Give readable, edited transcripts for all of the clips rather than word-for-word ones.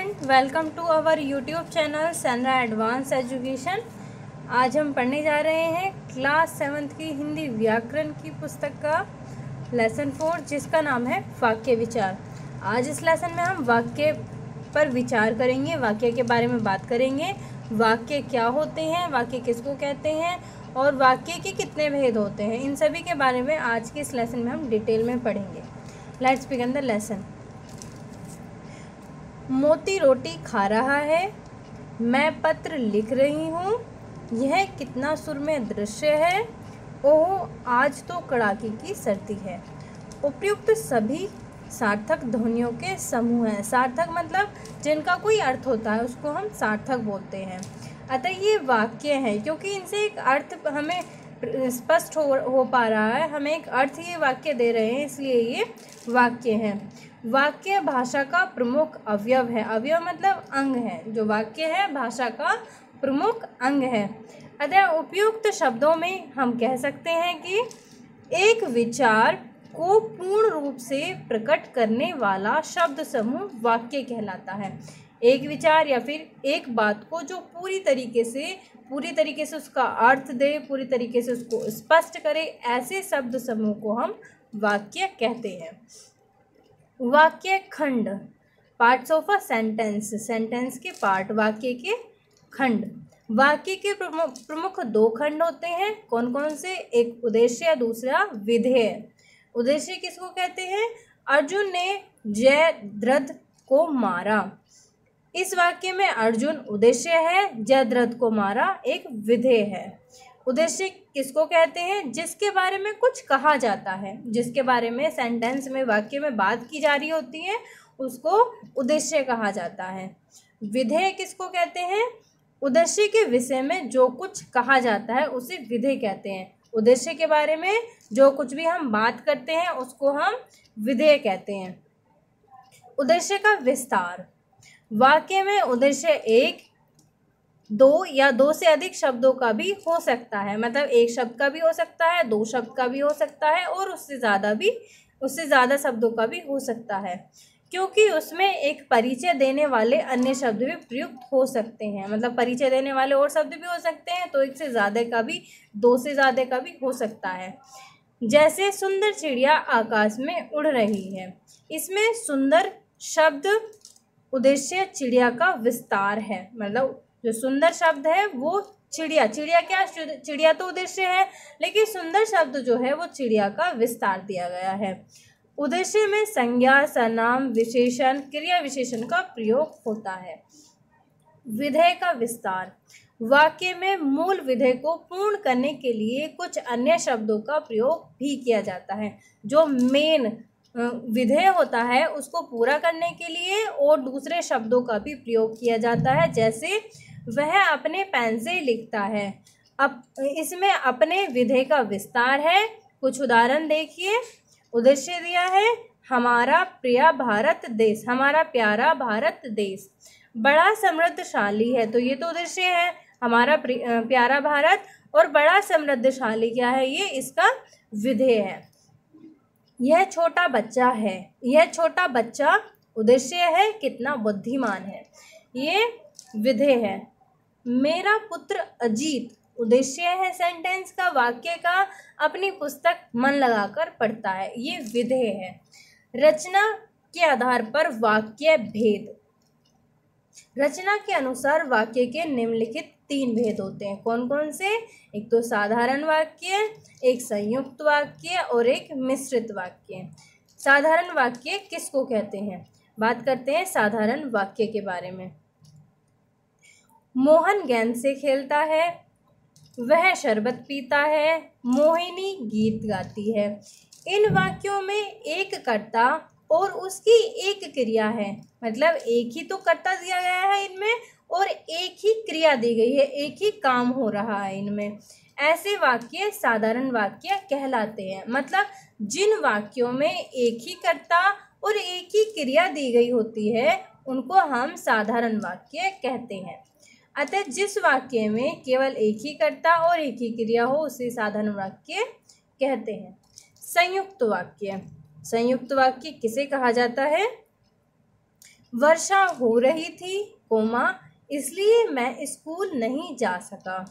Student, welcome to our YouTube channel Sanra advance education. आज हम पढ़ने जा रहे हैं क्लास 7th की हिंदी व्याकरण की पुस्तक का लेसन 4, जिसका नाम है वाक्य विचार। आज इस लेसन में हम वाक्य पर विचार करेंगे, वाक्य के बारे में बात करेंगे। वाक्य क्या होते हैं, वाक्य किसको कहते हैं और वाक्य के कितने भेद होते हैं, इन सभी के बारे में आज के इस लेसन में हम डिटेल में पढ़ेंगे। Let's begin the lesson. मोती रोटी खा रहा है, मैं पत्र लिख रही हूँ, यह कितना सुरम्य दृश्य है, ओह आज तो कड़ाके की सर्दी है। उपयुक्त सभी सार्थक ध्वनियों के समूह हैं। सार्थक मतलब जिनका कोई अर्थ होता है उसको हम सार्थक बोलते हैं। अतः ये वाक्य हैं क्योंकि इनसे एक अर्थ हमें स्पष्ट हो पा रहा है, हमें एक अर्थ ये वाक्य दे रहे हैं, इसलिए ये वाक्य हैं। वाक्य भाषा का प्रमुख अवयव है। अवयव मतलब अंग है। जो वाक्य है भाषा का प्रमुख अंग है। अतः उपयुक्त शब्दों में हम कह सकते हैं कि एक विचार को पूर्ण रूप से प्रकट करने वाला शब्द समूह वाक्य कहलाता है। एक विचार या फिर एक बात को जो पूरी तरीके से उसका अर्थ दे, पूरी तरीके से उसको स्पष्ट करे, ऐसे शब्द समूह को हम वाक्य कहते हैं। वाक्य खंड, parts of a sentence, sentence के पार्ट, वाक्य के खंड। वाक्य के प्रमुख दो खंड होते हैं। कौन कौन से? एक उद्देश्य, दूसरा विधेय। उद्देश्य किसको कहते हैं? अर्जुन ने जयद्रथ को मारा। इस वाक्य में अर्जुन उद्देश्य है, जयद्रथ को मारा एक विधेय है। उद्देश्य किसको कहते हैं? जिसके बारे में कुछ कहा जाता है, जिसके बारे में सेंटेंस में, वाक्य में बात की जा रही होती है, उसको उद्देश्य कहा जाता है। विधेय किसको कहते हैं? उद्देश्य के विषय में जो कुछ कहा जाता है उसे विधेय कहते हैं। उद्देश्य के बारे में जो कुछ भी हम बात करते हैं उसको हम विधेय कहते हैं। उद्देश्य का विस्तार, वाक्य में उद्देश्य एक, दो या दो से अधिक शब्दों का भी हो सकता है। मतलब एक शब्द का भी हो सकता है, दो शब्द का भी हो सकता है और उससे ज़्यादा शब्दों का भी हो सकता है, क्योंकि उसमें एक परिचय देने वाले अन्य शब्द भी प्रयुक्त हो सकते हैं। मतलब परिचय देने वाले और शब्द भी हो सकते हैं, तो एक से ज़्यादा का भी, दो से ज़्यादा का भी हो सकता है। जैसे सुंदर चिड़िया आकाश में उड़ रही है, इसमें सुंदर शब्द उद्देश्य चिड़िया का विस्तार है। मतलब जो सुंदर शब्द है वो चिड़िया क्या, चिड़िया तो उद्देश्य है, लेकिन सुंदर शब्द जो है वो चिड़िया का विस्तार दिया गया है। उद्देश्य में संज्ञा, सर्वनाम, विशेषण, क्रिया विशेषण का प्रयोग होता है। विधेय का विस्तार, वाक्य में मूल विधेय को पूर्ण करने के लिए कुछ अन्य शब्दों का प्रयोग भी किया जाता है। जो मेन विधेय होता है उसको पूरा करने के लिए और दूसरे शब्दों का भी प्रयोग किया जाता है। जैसे वह अपने पेन से लिखता है, अब इसमें अपने विधेय का विस्तार है। कुछ उदाहरण देखिए। उद्देश्य दिया है हमारा प्रिय भारत देश, हमारा प्यारा भारत देश बड़ा समृद्धशाली है, तो ये तो उद्देश्य है हमारा प्यारा भारत, और बड़ा समृद्धशाली क्या है? ये इसका विधेय है। यह छोटा बच्चा है, यह छोटा बच्चा उद्देश्य है, कितना बुद्धिमान है, ये विधेय है। मेरा पुत्र अजीत उद्देश्य है सेंटेंस का, वाक्य का, अपनी पुस्तक मन लगाकर पढ़ता है, ये विधेय है। रचना के आधार पर वाक्य भेद, रचना के अनुसार वाक्य के निम्नलिखित 3 भेद होते हैं। कौन कौन से? एक तो साधारण वाक्य, एक संयुक्त वाक्य और एक मिश्रित वाक्य। साधारण वाक्य किसको कहते हैं? बात करते हैं साधारण वाक्य के बारे में। मोहन गेंद से खेलता है, वह शरबत पीता है, मोहिनी गीत गाती है। इन वाक्यों में एक कर्ता और उसकी एक क्रिया है। मतलब एक ही तो कर्ता दिया गया है इनमें और एक ही क्रिया दी गई है, एक ही काम हो रहा है इनमें। ऐसे वाक्य साधारण वाक्य कहलाते हैं। मतलब जिन वाक्यों में एक ही कर्ता और एक ही क्रिया दी गई होती है उनको हम साधारण वाक्य कहते हैं। अतः जिस वाक्य में केवल एक ही कर्ता और एक ही क्रिया हो उसे साधारण वाक्य कहते हैं। संयुक्त वाक्य, संयुक्त वाक्य किसे कहा जाता है? वर्षा हो रही थी, इसलिए मैं स्कूल नहीं जा सका।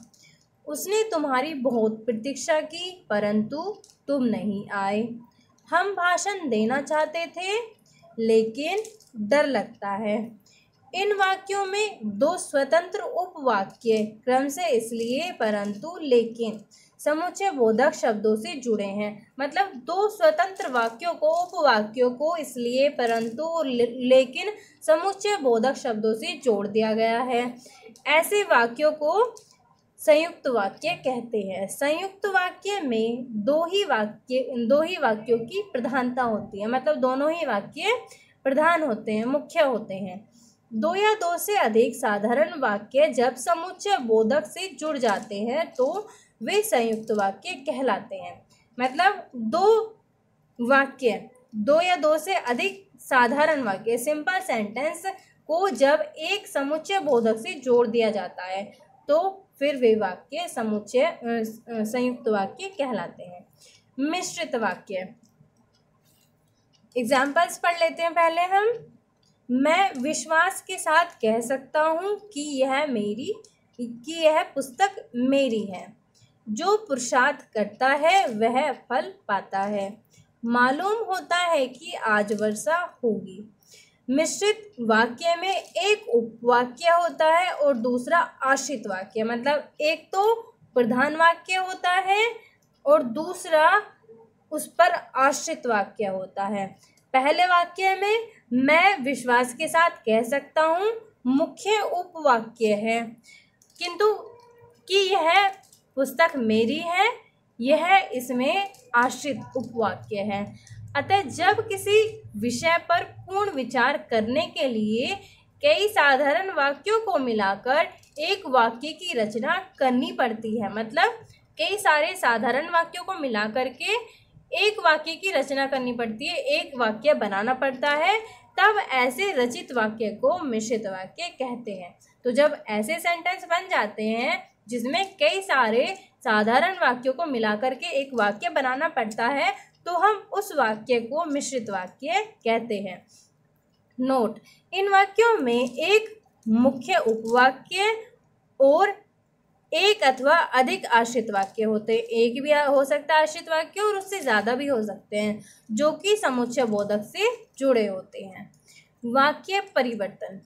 उसने तुम्हारी बहुत प्रतीक्षा की, परंतु तुम नहीं आए। हम भाषण देना चाहते थे, लेकिन डर लगता है। इन वाक्यों में दो स्वतंत्र उपवाक्य क्रम से इसलिए, परंतु, लेकिन समुच्चय बोधक शब्दों से जुड़े हैं। मतलब दो स्वतंत्र वाक्यों को, उपवाक्यों को इसलिए, परंतु, लेकिन समुच्चय बोधक शब्दों से जोड़ दिया गया है। ऐसे वाक्यों को संयुक्त वाक्य कहते हैं। संयुक्त वाक्य में दो ही वाक्यों की प्रधानता होती है। मतलब दोनों ही वाक्य प्रधान होते हैं, मुख्य होते हैं। दो या दो से अधिक साधारण वाक्य जब समुच्चय बोधक से जुड़ जाते हैं तो वे संयुक्त वाक्य कहलाते हैं। मतलब दो या दो से अधिक साधारण वाक्य, सिंपल सेंटेंस को जब एक समुच्चय बोधक से जोड़ दिया जाता है तो फिर वे वाक्य संयुक्त वाक्य कहलाते हैं। मिश्रित वाक्य, एग्जाम्पल्स पढ़ लेते हैं पहले हम। मैं विश्वास के साथ कह सकता हूँ कि यह पुस्तक मेरी है। जो पुरुषार्थ करता है वह फल पाता है। मालूम होता है कि आज वर्षा होगी। मिश्रित वाक्य में एक उपवाक्य होता है और दूसरा आश्रित वाक्य। मतलब एक तो प्रधान वाक्य होता है और दूसरा उस पर आश्रित वाक्य होता है। पहले वाक्य में मैं विश्वास के साथ कह सकता हूँ मुख्य उपवाक्य है, किंतु कि यह पुस्तक मेरी है यह इसमें आश्रित उपवाक्य है। अतः जब किसी विषय पर पूर्ण विचार करने के लिए कई साधारण वाक्यों को मिलाकर एक वाक्य की रचना करनी पड़ती है, मतलब कई सारे साधारण वाक्यों को मिलाकर के एक वाक्य की रचना करनी पड़ती है, एक वाक्य बनाना पड़ता है, तब ऐसे रचित वाक्य को मिश्रित वाक्य कहते हैं। तो जब ऐसे सेंटेंस बन जाते हैं जिसमें कई सारे साधारण वाक्यों को मिलाकर के एक वाक्य बनाना पड़ता है तो हम उस वाक्य को मिश्रित वाक्य कहते हैं। नोट, इन वाक्यों में एक मुख्य उपवाक्य और एक अथवा अधिक आश्रित वाक्य होते हैं। एक भी हो सकता है आश्रित वाक्य और उससे ज़्यादा भी हो सकते हैं, जो कि समुच्चय बोधक से जुड़े होते हैं। वाक्य परिवर्तन,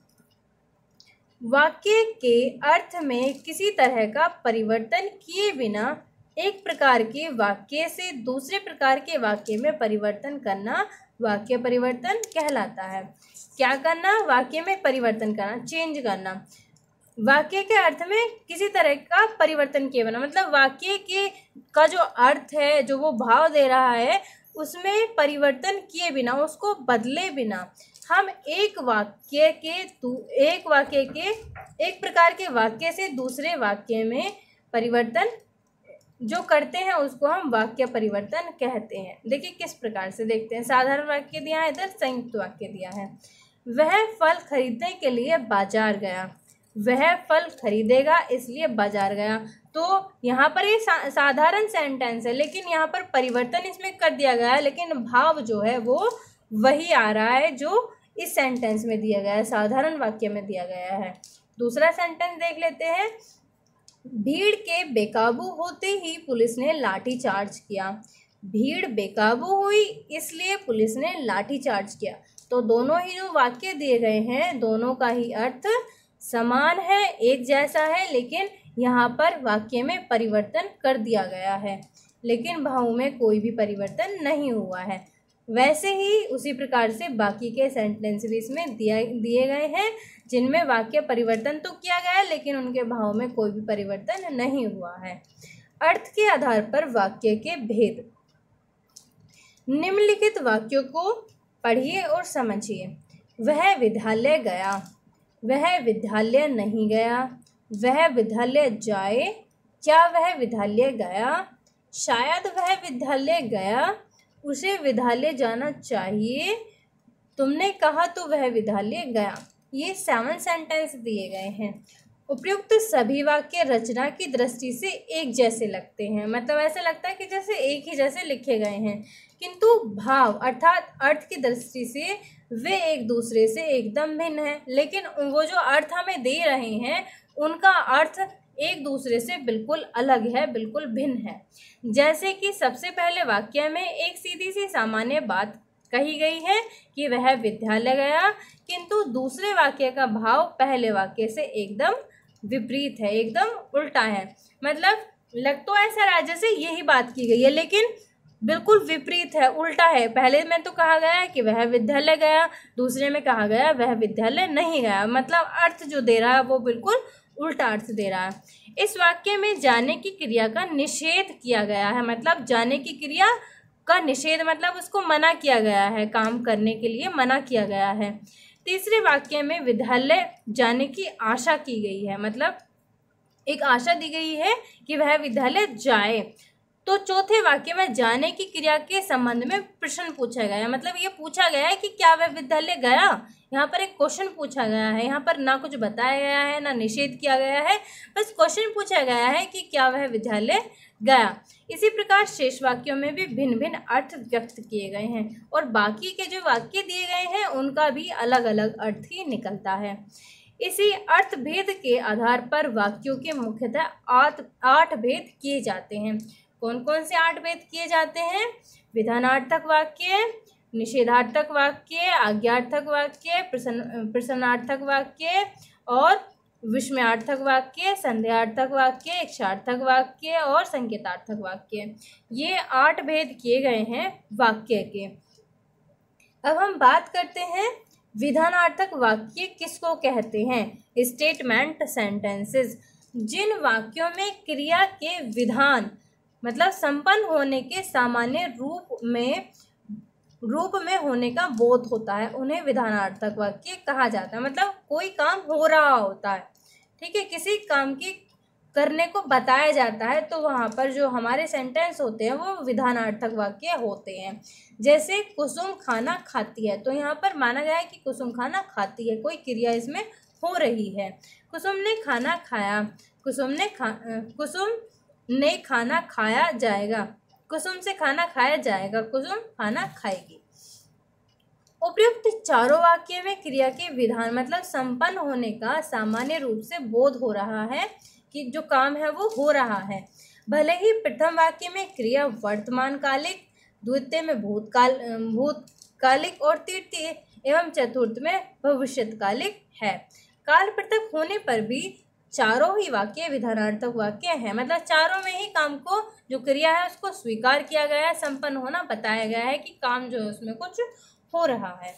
वाक्य के अर्थ में किसी तरह का परिवर्तन किए बिना एक प्रकार के वाक्य से दूसरे प्रकार के वाक्य में परिवर्तन करना वाक्य परिवर्तन कहलाता है। क्या करना? वाक्य में परिवर्तन करना, चेंज करना। वाक्य के अर्थ में किसी तरह का परिवर्तन किए बिना, मतलब वाक्य का जो अर्थ है, जो वो भाव दे रहा है, उसमें परिवर्तन किए बिना, उसको बदले बिना हम एक प्रकार के वाक्य से दूसरे वाक्य में परिवर्तन जो करते हैं उसको हम वाक्य परिवर्तन कहते हैं। देखिए किस प्रकार से देखते हैं। साधारण वाक्य दिया है, इधर संयुक्त वाक्य दिया है। वह फल खरीदने के लिए बाजार गया। वह फल खरीदेगा इसलिए बाजार गया। तो यहाँ पर ये साधारण सेंटेंस है, लेकिन यहाँ पर परिवर्तन इसमें कर दिया गया है, लेकिन भाव जो है वो वही आ रहा है जो इस सेंटेंस में दिया गया है, साधारण वाक्य में दिया गया है। दूसरा सेंटेंस देख लेते हैं। भीड़ के बेकाबू होते ही पुलिस ने लाठीचार्ज किया। भीड़ बेकाबू हुई इसलिए पुलिस ने लाठीचार्ज किया। तो दोनों ही जो वाक्य दिए गए हैं दोनों का ही अर्थ समान है, एक जैसा है, लेकिन यहाँ पर वाक्य में परिवर्तन कर दिया गया है, लेकिन भाव में कोई भी परिवर्तन नहीं हुआ है। वैसे ही उसी प्रकार से बाकी के सेंटेंस भी इसमें दिए गए हैं जिनमें वाक्य परिवर्तन तो किया गया है लेकिन उनके भाव में कोई भी परिवर्तन नहीं हुआ है। अर्थ के आधार पर वाक्य के भेद। निम्नलिखित वाक्यों को पढ़िए और समझिए। वह विद्यालय गया। वह विद्यालय नहीं गया। वह विद्यालय जाए। क्या वह विद्यालय गया? शायद वह विद्यालय गया। उसे विद्यालय जाना चाहिए। तुमने कहा तो वह विद्यालय गया। ये 7 सेंटेंस दिए गए हैं। उपयुक्त सभी वाक्य रचना की दृष्टि से एक जैसे लगते हैं, मतलब ऐसा लगता है कि जैसे एक ही जैसे लिखे गए हैं, किंतु भाव अर्थात अर्थ की दृष्टि से वे एक दूसरे से एकदम भिन्न हैं। लेकिन वो जो अर्थ हमें दे रहे हैं उनका अर्थ एक दूसरे से बिल्कुल अलग है, बिल्कुल भिन्न है। जैसे कि सबसे पहले वाक्य में एक सीधी सी सामान्य बात कही गई है कि वह विद्यालय गया, किंतु दूसरे वाक्य का भाव पहले वाक्य से एकदम विपरीत है, एकदम उल्टा है। मतलब लग तो ऐसा रहा जैसे यही बात की गई है लेकिन बिल्कुल विपरीत है, उल्टा है। पहले में तो कहा गया है कि वह विद्यालय गया, दूसरे में कहा गया वह विद्यालय नहीं गया। मतलब अर्थ जो दे रहा है वो बिल्कुल उल्टा अर्थ दे रहा है। इस वाक्य में जाने की क्रिया का निषेध किया गया है। मतलब जाने की क्रिया का निषेध मतलब उसको मना किया गया है, काम करने के लिए मना किया गया है। तीसरे वाक्य में विद्यालय जाने की आशा की गई है। मतलब एक आशा दी गई है कि वह विद्यालय जाए। तो चौथे वाक्य में जाने की क्रिया के संबंध में प्रश्न पूछा गया है। मतलब ये पूछा गया है कि क्या वह विद्यालय गया। यहाँ पर एक क्वेश्चन पूछा गया है, यहाँ पर ना कुछ बताया गया है ना निषेध किया गया है, बस क्वेश्चन पूछा गया है कि क्या वह विद्यालय गया। इसी प्रकार शेष वाक्यों में भी भिन्न भिन्न अर्थ व्यक्त किए गए हैं और बाकी के जो वाक्य दिए गए हैं उनका भी अलग अलग अर्थ ही निकलता है। इसी अर्थ भेद के आधार पर वाक्यों के मुख्यतः 8 भेद किए जाते हैं। कौन कौन से 8 भेद किए जाते हैं? विधानार्थक वाक्य, निषेधार्थक वाक्य, आज्ञार्थक वाक्य, प्रश्नार्थक वाक्य और विस्मयार्थक वाक्य, संदेहार्थक वाक्य, इच्छार्थक वाक्य और संकेतार्थक वाक्य। ये 8 भेद किए गए हैं वाक्य के। अब हम बात करते हैं विधानार्थक वाक्य किसको कहते हैं। स्टेटमेंट सेंटेंसेस, जिन वाक्यों में क्रिया के विधान मतलब संपन्न होने के सामान्य रूप में होने का बोध होता है उन्हें विधानार्थक वाक्य कहा जाता है। मतलब कोई काम हो रहा होता है, ठीक है, किसी काम की करने को बताया जाता है तो वहाँ पर जो हमारे सेंटेंस होते हैं वो विधानार्थक वाक्य होते हैं। जैसे कुसुम खाना खाती है, तो यहाँ पर माना गया है कि कुसुम खाना खाती है, कोई क्रिया इसमें हो रही है। कुसुम ने खाना खाया, कुसुम ने खाना खाया जाएगा, कुसुम से खाना खाया जाएगा, कुसुम खाना खाएगी। उपयुक्त चारों वाक्य में क्रिया के विधान मतलब संपन्न होने का सामान्य रूप से बोध हो रहा है कि जो काम है वो हो रहा है। भले ही प्रथम वाक्य में क्रिया वर्तमान कालिक, द्वितीय में भूतकालिक और तृतीय एवं चतुर्थ में भविष्यकालिक है। काल पृथक होने पर भी चारों ही वाक्य विधानार्थक वाक्य हैं। मतलब चारों में ही काम को जो क्रिया है उसको स्वीकार किया गया है, संपन्न होना बताया गया है कि काम जो है उसमें कुछ हो रहा है।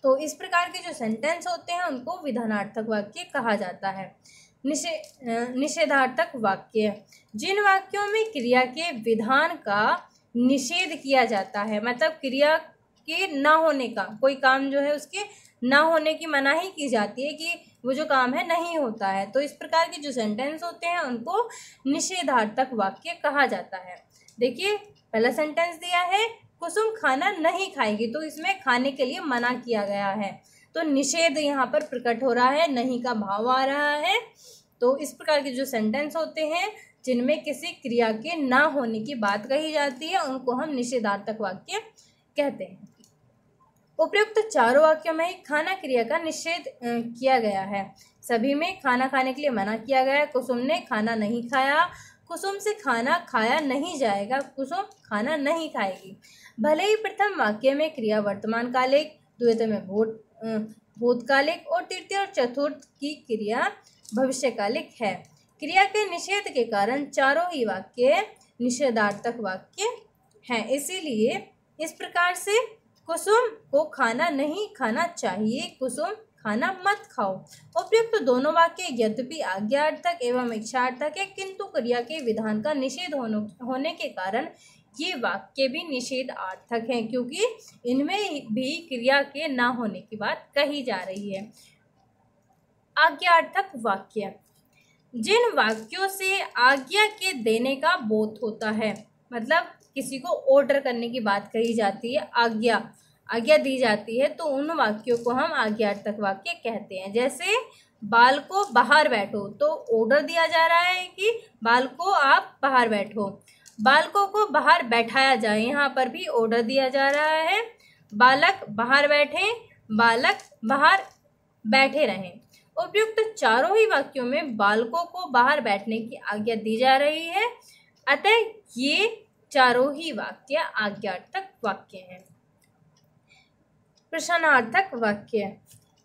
तो इस प्रकार के जो सेंटेंस होते हैं उनको विधानार्थक वाक्य कहा जाता है। निषेधार्थक वाक्य, जिन वाक्यों में क्रिया के विधान का निषेध किया जाता है। मतलब क्रिया के ना होने का, कोई काम जो है उसके ना होने की मनाही की जाती है कि वो जो काम है नहीं होता है। तो इस प्रकार के जो सेंटेंस होते हैं उनको निषेधार्थक वाक्य कहा जाता है। देखिए पहला सेंटेंस दिया है कुसुम खाना नहीं खाएगी, तो इसमें खाने के लिए मना किया गया है, तो निषेध यहाँ पर प्रकट हो रहा है, नहीं का भाव आ रहा है। तो इस प्रकार के जो सेंटेंस होते हैं जिनमें किसी क्रिया के ना होने की बात कही जाती है उनको हम निषेधार्थक वाक्य कहते हैं। उपयुक्त चारों वाक्यों में खाना क्रिया का निषेध किया गया है। सभी में खाना खाने के लिए मना किया गया है। कुसुम ने खाना नहीं खाया, कुसुम से खाना खाया नहीं जाएगा, कुसुम खाना नहीं खाएगी। भले ही प्रथम वाक्य में क्रिया वर्तमान कालिक, द्वितीय में भूतकालिक और तृतीय और चतुर्थ की क्रिया भविष्यकालिक है। क्रिया के निषेध के कारण चारों ही वाक्य निषेधार्थक वाक्य हैं। इसीलिए इस प्रकार से कुसुम को खाना नहीं खाना चाहिए, कुसुम खाना मत खाओ। उपयुक्त दोनों वाक्य यद्यपि आज्ञार्थक एवं इच्छार्थक है, किंतु क्रिया के विधान का निषेध होने के कारण ये वाक्य भी निषेधार्थक हैं, क्योंकि इनमें भी क्रिया के ना होने की बात कही जा रही है। आज्ञार्थक वाक्य, जिन वाक्यों से आज्ञा के देने का बोध होता है। मतलब किसी को ऑर्डर करने की बात कही जाती है, आज्ञा दी जाती है, तो उन वाक्यों को हम आज्ञार्थक वाक्य कहते हैं। जैसे बाल को बाहर बैठो, तो ऑर्डर दिया जा रहा है कि बाल को आप बाहर बैठो। बालकों को बाहर बैठाया जाए, यहाँ पर भी ऑर्डर दिया जा रहा है। बालक बाहर बैठे, बालक बाहर बैठे रहें। उपयुक्त चारों ही वाक्यों में बालकों को बाहर बैठने की आज्ञा दी जा रही है, अतः ये चारों ही वाक्य आज्ञार्थक वाक्य हैं। प्रश्नार्थक वाक्य,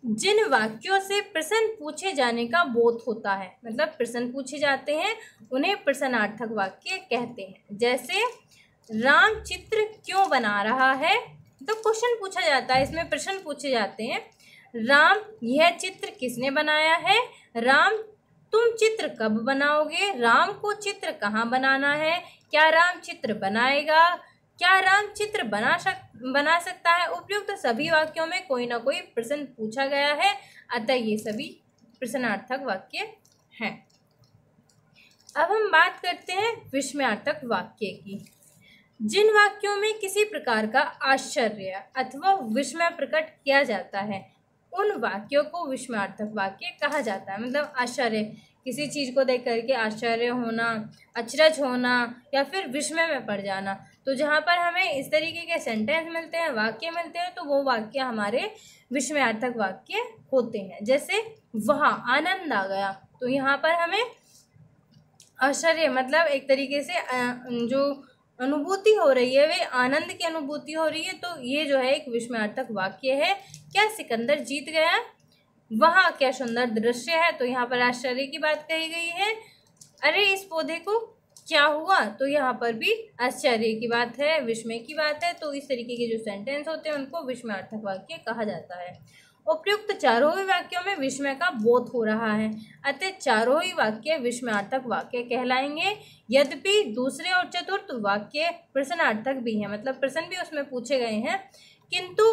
जिन वाक्यों से प्रश्न पूछे जाने का बोध होता है, मतलब प्रश्न पूछे जाते हैं, उन्हें प्रश्नार्थक वाक्य कहते हैं। जैसे राम चित्र क्यों बना रहा है, तो क्वेश्चन पूछा जाता है, इसमें प्रश्न पूछे जाते हैं। राम, यह चित्र किसने बनाया है? राम, तुम चित्र कब बनाओगे? राम को चित्र कहाँ बनाना है? क्या राम चित्र बनाएगा? क्या राम चित्र बना सकता है? उपयुक्त सभी वाक्यों में कोई ना कोई प्रश्न पूछा गया है, अतः ये सभी प्रश्नार्थक वाक्य हैं। अब हम बात करते हैं विस्मयार्थक वाक्य की। जिन वाक्यों में किसी प्रकार का आश्चर्य अथवा विस्मय प्रकट किया जाता है, उन वाक्यों को विस्मयार्थक वाक्य कहा जाता है। मतलब आश्चर्य, किसी चीज़ को देख करके आश्चर्य होना, अचरज होना या फिर विस्मय में पड़ जाना। तो जहाँ पर हमें इस तरीके के सेंटेंस मिलते हैं, वाक्य मिलते हैं, तो वो वाक्य हमारे विस्मयार्थक वाक्य होते हैं। जैसे वहाँ आनंद आ गया, तो यहाँ पर हमें आश्चर्य मतलब एक तरीके से जो अनुभूति हो रही है, वे आनंद की अनुभूति हो रही है, तो ये जो है एक विस्मयार्थक वाक्य है। क्या सिकंदर जीत गया? वहाँ क्या सुंदर दृश्य है, तो यहाँ पर आश्चर्य की बात कही गई है। अरे इस पौधे को क्या हुआ, तो यहाँ पर भी आश्चर्य की बात है, विस्मय की बात है। तो इस तरीके के जो सेंटेंस होते हैं उनको विस्मयार्थक वाक्य कहा जाता है। उपयुक्त चारों ही वाक्यों में विस्मय का बोध हो रहा है, अतः चारों ही वाक्य विस्मयार्थक वाक्य कहलाएंगे। यद्यपि दूसरे और चतुर्थ वाक्य प्रश्नार्थक भी हैं, मतलब प्रश्न भी उसमें पूछे गए हैं, किंतु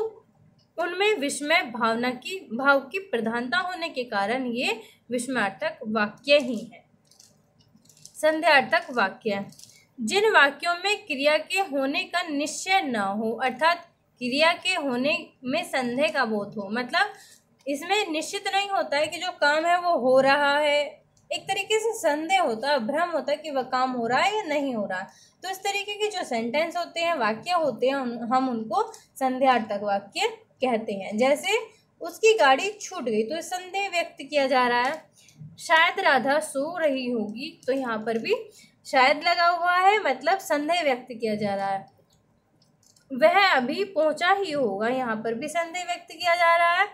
उनमें विस्मय भाव की प्रधानता होने के कारण ये विस्मयार्थक वाक्य ही है। संध्यार्थक वाक्य, जिन वाक्यों में क्रिया के होने का निश्चय न हो, अर्थात क्रिया के होने में संदेह का बोध हो, मतलब इसमें निश्चित नहीं होता है कि जो काम है वो हो रहा है, एक तरीके से संदेह होता है, भ्रम होता है कि वह काम हो रहा है या नहीं हो रहा। तो इस तरीके के जो सेंटेंस होते हैं, वाक्य होते हैं, हम उनको संदेहार्थक वाक्य कहते हैं। जैसे उसकी गाड़ी छूट गई, तो संदेह व्यक्त किया जा रहा है। शायद राधा सो रही होगी, तो यहाँ पर भी शायद लगा हुआ है, मतलब संदेह व्यक्त किया जा रहा है। वह अभी पहुंचा ही होगा, यहाँ पर भी संदेह व्यक्त किया जा रहा है।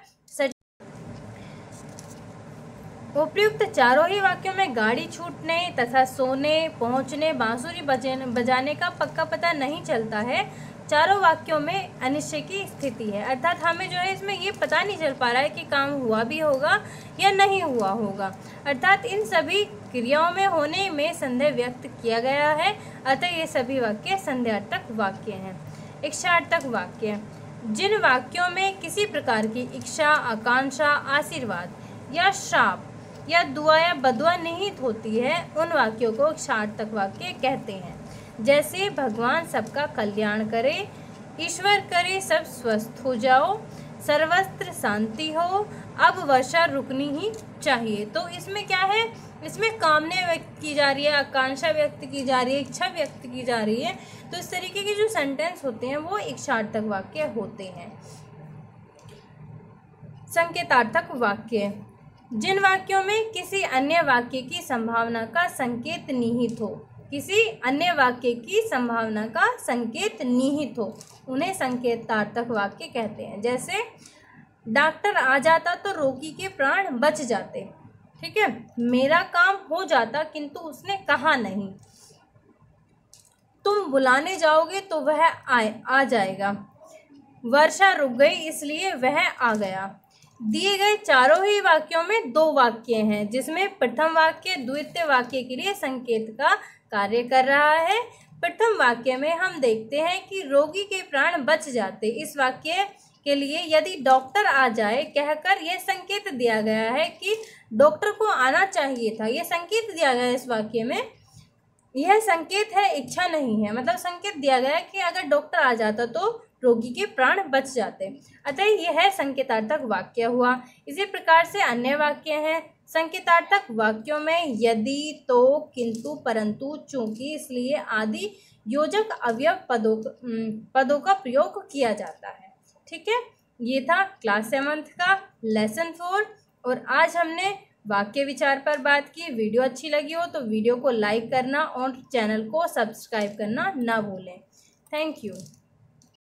उपयुक्त चारों ही वाक्यों में गाड़ी छूटने तथा सोने, पहुंचने, बांसुरी बजाने का पक्का पता नहीं चलता है। चारों वाक्यों में अनिश्चय की स्थिति है, अर्थात हमें जो है इसमें ये पता नहीं चल पा रहा है कि काम हुआ भी होगा या नहीं हुआ होगा, अर्थात इन सभी क्रियाओं में होने में संदेह व्यक्त किया गया है, अतः ये सभी वाक्य संदेहार्थक वाक्य हैं। इच्छार्थक वाक्य, जिन वाक्यों में किसी प्रकार की इच्छा, आकांक्षा, आशीर्वाद या श्राप या दुआ या बदुआ निहित होती है, उन वाक्यों को इच्छार्थक वाक्य कहते हैं। जैसे भगवान सबका कल्याण करे, ईश्वर करे सब स्वस्थ हो जाओ, सर्वत्र शांति हो, अब वर्षा रुकनी ही चाहिए। तो इसमें क्या है, इसमें कामना व्यक्त की जा रही है, आकांक्षा व्यक्त की जा रही है, इच्छा व्यक्त की जा रही है। तो इस तरीके के जो सेंटेंस होते हैं वो इच्छार्थक वाक्य होते हैं। संकेतार्थक वाक्य, जिन वाक्यों में किसी अन्य वाक्य की संभावना का संकेत निहित हो, किसी अन्य वाक्य की संभावना का संकेत निहित हो, उन्हें संकेतार्थक वाक्य कहते हैं। जैसे डॉक्टर आ जाता तो रोगी के प्राण बच जाते, ठीक है, मेरा काम हो जाता किंतु उसने कहा नहीं, तुम बुलाने जाओगे तो वह आ जाएगा, वर्षा रुक गई इसलिए वह आ गया। दिए गए चारों ही वाक्यों में दो वाक्य हैं, जिसमें प्रथम वाक्य द्वितीय वाक्य के लिए संकेत का कार्य कर रहा है। प्रथम वाक्य में हम देखते हैं कि रोगी के प्राण बच जाते, इस वाक्य के लिए यदि डॉक्टर आ जाए कहकर यह संकेत दिया गया है कि डॉक्टर को आना चाहिए था, यह संकेत दिया गया है इस वाक्य में। यह संकेत है, इच्छा नहीं है, मतलब संकेत दिया गया है कि अगर डॉक्टर आ जाता तो रोगी के प्राण बच जाते, अतः यह संकेतार्थक वाक्य हुआ। इसी प्रकार से अन्य वाक्य हैं, संकेतार्थक वाक्यों में यदि, तो, किंतु, परंतु, चूंकि, इसलिए आदि योजक अवयव पदों का प्रयोग किया जाता है। ठीक है, ये था क्लास 7th का लेसन 4 और आज हमने वाक्य विचार पर बात की। वीडियो अच्छी लगी हो तो वीडियो को लाइक करना और चैनल को सब्सक्राइब करना ना भूलें। Thank you.